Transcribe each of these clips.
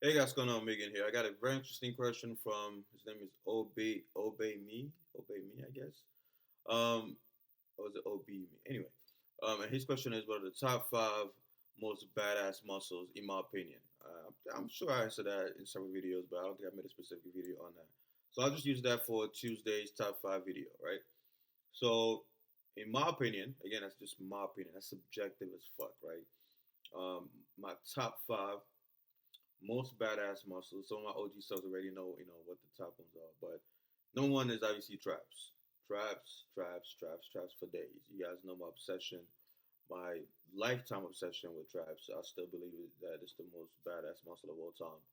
Hey guys, what's going on? Megan here. I got a very interesting question from his name is Obey Me, I guess. Or was it Obey Me? Anyway, and his question is, what are the top five most badass muscles in my opinion? I'm sure I answered that in several videos, but I don't think I made a specific video on that. So I'll just use that for Tuesday's top five video, right? So, in my opinion, again, that's just my opinion. That's subjective as fuck, right? My top five most badass muscles. Some of my OG subs already know what the top ones are. But number one is obviously traps. Traps for days. You guys know my obsession, my lifetime obsession with traps. I still believe that it's the most badass muscle of all time.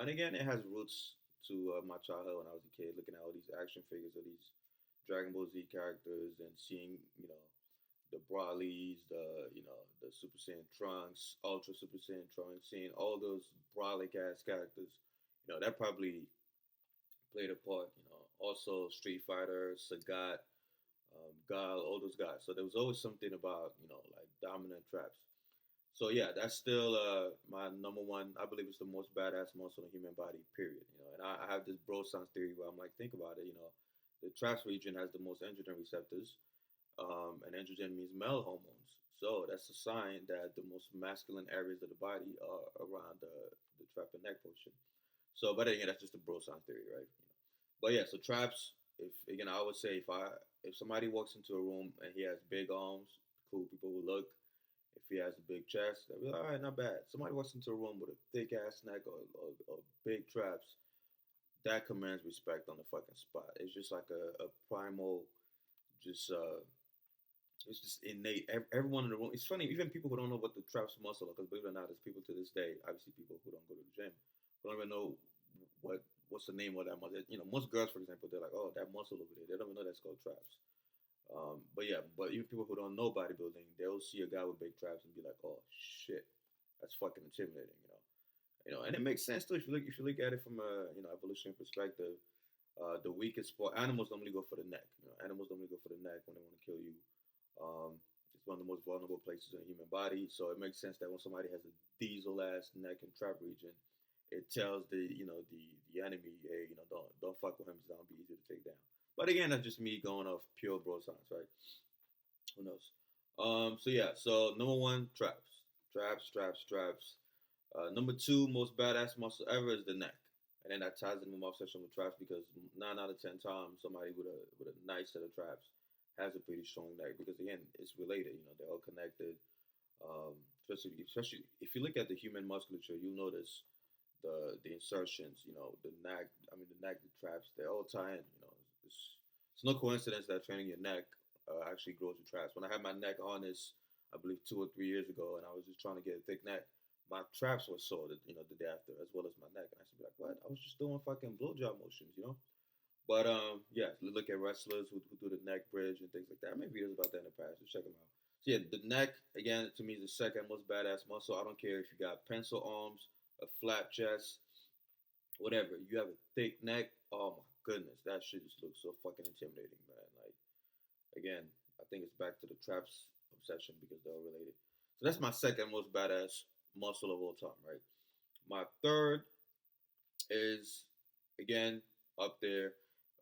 And again, it has roots to my childhood when I was a kid, looking at all these action figures of these Dragon Ball Z characters and seeing, the Brawleys, the Super Saiyan Trunks, Ultra Super Saiyan Trunks, seeing all those Brawlic ass characters, that probably played a part. Also Street Fighter, Sagat, Guile, all those guys. So there was always something about like dominant traps. So yeah, that's still my number one. I believe it's the most badass muscle in the human body. Period. And I have this bro science theory where I'm like, think about it. The traps region has the most androgen receptors, and androgen means male hormones. So that's a sign that the most masculine areas of the body are around the trap and neck portion. So, but again, that's just a bro science theory, right? But yeah, so traps. If again, I would say if somebody walks into a room and he has big arms, cool. People will look. If he has a big chest, they'll be like, all right, not bad. Somebody walks into a room with a thick ass neck or big traps, that commands respect on the fucking spot. It's just like a primal, just it's just innate. Everyone in the room. It's funny, even people who don't know what the traps muscle are, because believe it or not, there's people to this day, obviously people who don't go to the gym, who don't even know what's the name of that muscle. Most girls, for example, they're like, oh, that muscle over there. They don't even know that's called traps. But yeah, but even people who don't know bodybuilding, they'll see a guy with big traps and be like, oh shit, that's fucking intimidating. And it makes sense too if you look at it from a evolutionary perspective. The weakest spot, animals normally go for the neck. Animals normally go for the neck when they want to kill you. It's one of the most vulnerable places in the human body, so it makes sense that when somebody has a diesel ass neck and trap region, it tells the enemy, hey, don't fuck with him. It's gonna be easy to take down. But again, that's just me going off pure bro science, right? Who knows? So yeah, so number one, traps. Number two, most badass muscle ever is the neck, and then that ties into my obsession with traps because 9 out of 10 times somebody with a nice set of traps has a pretty strong neck because again, it's related. They're all connected. Especially if you look at the human musculature, you'll notice the insertions. The neck. I mean, the neck, the traps, they all tie in. It's no coincidence that training your neck actually grows your traps. When I had my neck harness, I believe 2 or 3 years ago, and I was just trying to get a thick neck, my traps were sore, the day after, as well as my neck. And I should be like, what? I was just doing fucking blowjob motions. But yeah, look at wrestlers who do the neck bridge and things like that. I made videos about that in the past. So check them out. So yeah, the neck again to me is the second most badass muscle. I don't care if you got pencil arms, a flat chest, whatever. You have a thick neck. Oh my goodness, that shit just looks so fucking intimidating, man. Like again, I think it's back to the traps obsession because they're all related. So that's my second most badass muscle of all time, right? My third is again up there,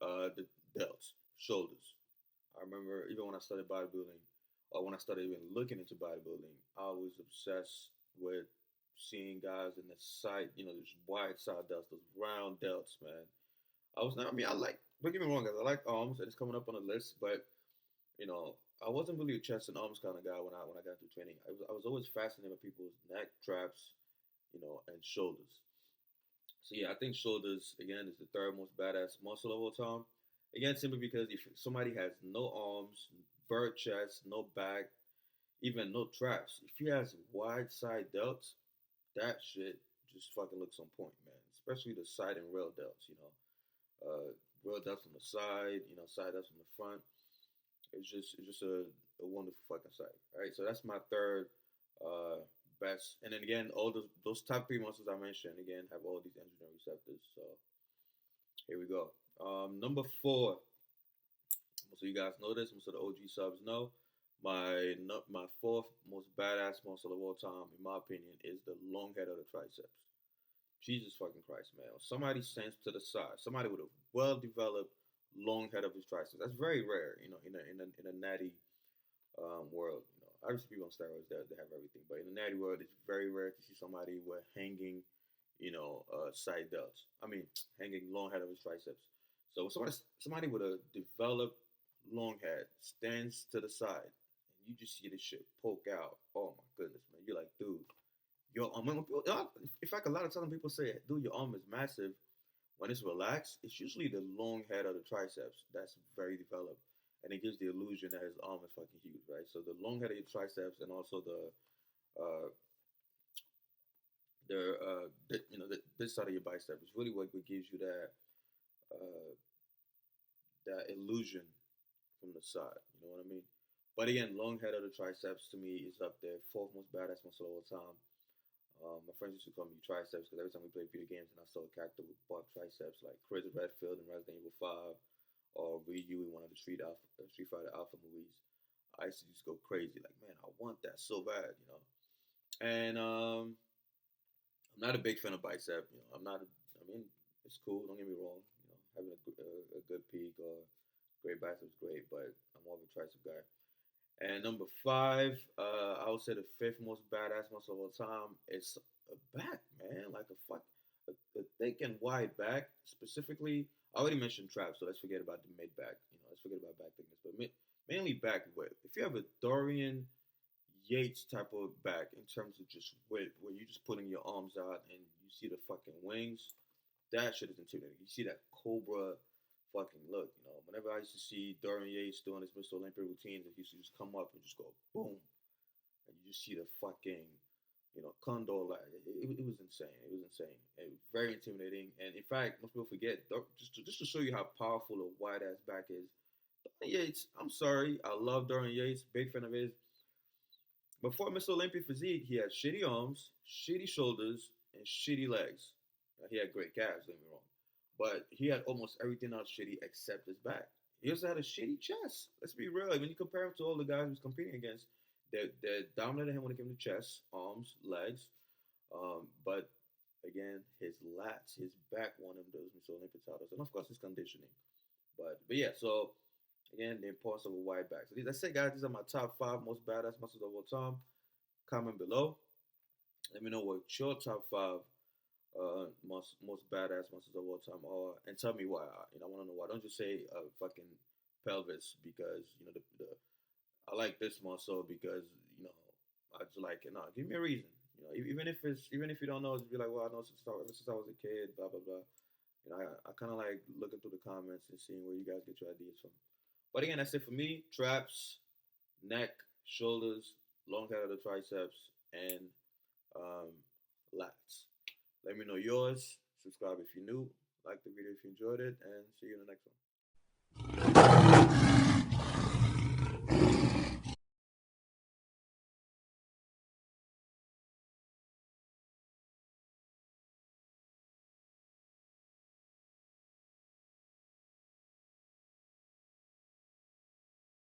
the delts, shoulders. I remember even when I started bodybuilding, or when I started even looking into bodybuilding, I was obsessed with seeing guys in the side, those wide side delts, those round delts, man. I was not. I mean, I like. Don't get me wrong, guys. I like arms, and it's coming up on the list. But you know, I wasn't really a chest and arms kind of guy when I got into training. I was always fascinated with people's neck, traps, and shoulders. So yeah, I think shoulders again is the third most badass muscle of all time. Again, simply because if somebody has no arms, bird chest, no back, even no traps, if he has wide side delts, that shit just fucking looks on point, man. Especially the side and rail delts. Rail delts on the side, side delts on the front. It's just a wonderful fucking sight. Right. So that's my third uh, best. And then again, all those top three muscles I mentioned again have all these androgen receptors. So here we go. Number four. Most of you guys know this. Most of the OG subs know. My fourth most badass muscle of all time, in my opinion, is the long head of the triceps. Jesus fucking Christ, man. Somebody stands to the side. Somebody with a well-developed long head of his triceps. That's very rare, in a natty world. Obviously people on steroids they have everything, but in the natty world, it's very rare to see somebody with hanging, side delts. I mean, hanging long head of his triceps. So somebody with a developed long head stands to the side, and you just see this shit poke out. Oh my goodness, man! You're like, dude, your arm. In fact, a lot of times people say, dude, your arm is massive. When it's relaxed, it's usually the long head of the triceps that's very developed, and it gives the illusion that his arm is fucking huge, right? So the long head of your triceps and also uh, this side of your bicep is really what gives you uh, that illusion from the side. You know what I mean? But again, long head of the triceps to me is up there, fourth most badass muscle of all time. My friends used to call me triceps because every time we played video games and I saw a character with buck triceps like Chris Redfield in Resident Evil 5 or Ryu in one of the Street Fighter Alpha movies, I used to just go crazy. Like, man, I want that so bad. And I'm not a big fan of bicep. I'm not. I mean, it's cool. Don't get me wrong. Having a good peak or great bicep is great, but I'm more of a tricep guy. And number five, I would say the fifth most badass muscle of all time is a back, man. Like a thick and wide back. Specifically, I already mentioned trap, so let's forget about the mid back. Let's forget about back thickness, but mainly back width. If you have a Dorian Yates type of back in terms of just width, where you're just putting your arms out and you see the fucking wings, that shit is intimidating. You see that cobra fucking look. Whenever I used to see Dorian Yates doing his Mr. Olympia routines, he used to just come up and just go boom, and you just see the fucking, condor. Like it was insane. It was insane. It was very intimidating. And in fact, most people forget just to show you how powerful a wide ass back is. Dorian Yates, I'm sorry, I love Dorian Yates, big fan of his. Before Mr. Olympia physique, he had shitty arms, shitty shoulders, and shitty legs. Now, he had great calves, don't get me wrong. But he had almost everything else shitty except his back. He also had a shitty chest. Let's be real. When you compare him to all the guys he was competing against, they dominated him when it came to chest, arms, legs. But again, his lats, his back won him those Mr. Olympia titles. And of course, his conditioning. But yeah, so again, the importance of a wide back. So I say, guys, these are my top five most badass muscles of all time. Comment below. Let me know what your top five most badass muscles of all time are, and tell me why. I want to know why. Don't just say fucking pelvis because I like this muscle because I just like it. No, give me a reason. Even if you don't know, just be like, well, I know since I was a kid, blah blah blah. I kind of like looking through the comments and seeing where you guys get your ideas from. But again, that's it for me. Traps, neck, shoulders, long head of the triceps, and um, lats. Let me know yours. Subscribe if you're new. Like the video if you enjoyed it, and see you in the next one.